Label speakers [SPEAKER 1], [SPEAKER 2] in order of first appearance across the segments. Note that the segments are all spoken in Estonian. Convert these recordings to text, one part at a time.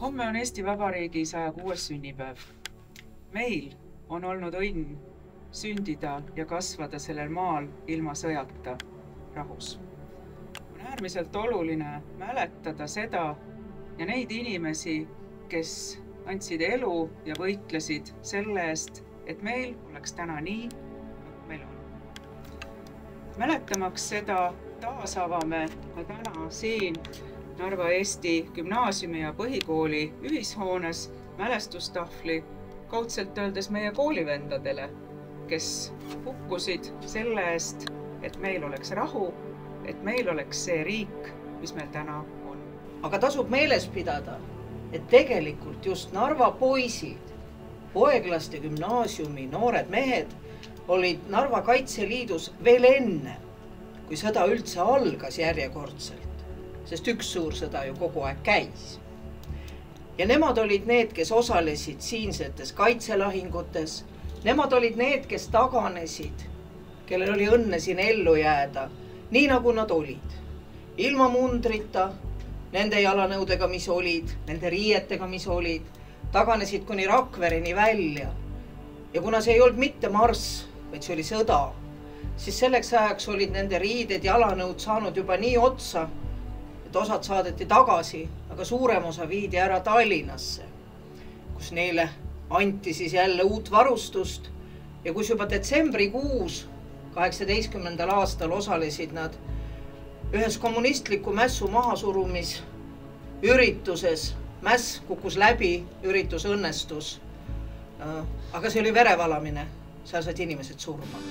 [SPEAKER 1] Homme on Eesti Vabariigi 106. sünnipäev. Meil on olnud õnn sündida ja kasvada sellel maal ilma sõjata rahus. On äärmiselt oluline mäletada seda ja neid inimesi, kes andsid elu ja võitlesid selle eest, et meil oleks täna nii, nagu meil on. Mäletamaks seda taas avame ka täna siin Narva Eesti Gümnaasiumi ja Põhikooli ühishoones mälestustahvli kaudselt öeldes meie koolivendadele, kes hukkusid selle eest, et meil oleks rahu, et meil oleks see riik, mis meil täna on.
[SPEAKER 2] Aga tasub meeles pidada, et tegelikult just Narva poisid, Poeglaste gümnaasiumi noored mehed olid Narva Kaitseliidus veel enne, kui sõda üldse algas järjekordselt, sest üks suur sõda ju kogu aeg käis. Ja nemad olid need, kes osalesid siinsetes kaitselahingutes, nemad olid need, kes taganesid, kellel oli õnne siin ellu jääda, nii nagu nad olid. Ilma mundrita, nende jalanõudega, mis olid, nende riietega, mis olid, taganesid kuni Rakvereni välja. Ja kuna see ei olnud mitte marss, vaid see oli sõda, siis selleks ajaks olid nende riided jalanõud saanud juba nii otsa, et osad saadeti tagasi, aga suurem osa viidi ära Tallinnasse, kus neile anti siis jälle uut varustust ja kus juba detsembrikuus 18. aastal osalesid nad ühes kommunistliku mässu mahasurumis ürituses. Mäss kukkus läbi, üritus õnnestus, aga see oli verevalamine, seal said inimesed surma.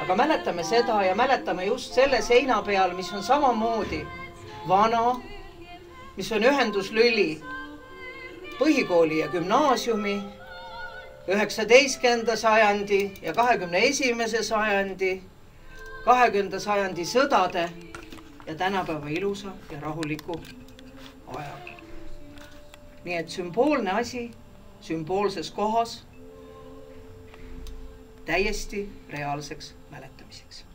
[SPEAKER 2] Aga mäletame seda ja mäletame just selle seina peal, mis on samamoodi vana, mis on ühenduslüli põhikooli ja gümnaasiumi, 19. sajandi ja 21. sajandi, 20. sajandi sõdade ja tänapäeva ilusa ja rahuliku ajaga. Nii et sümboolne asi, sümboolses kohas, täiesti reaalseks mäletamiseks.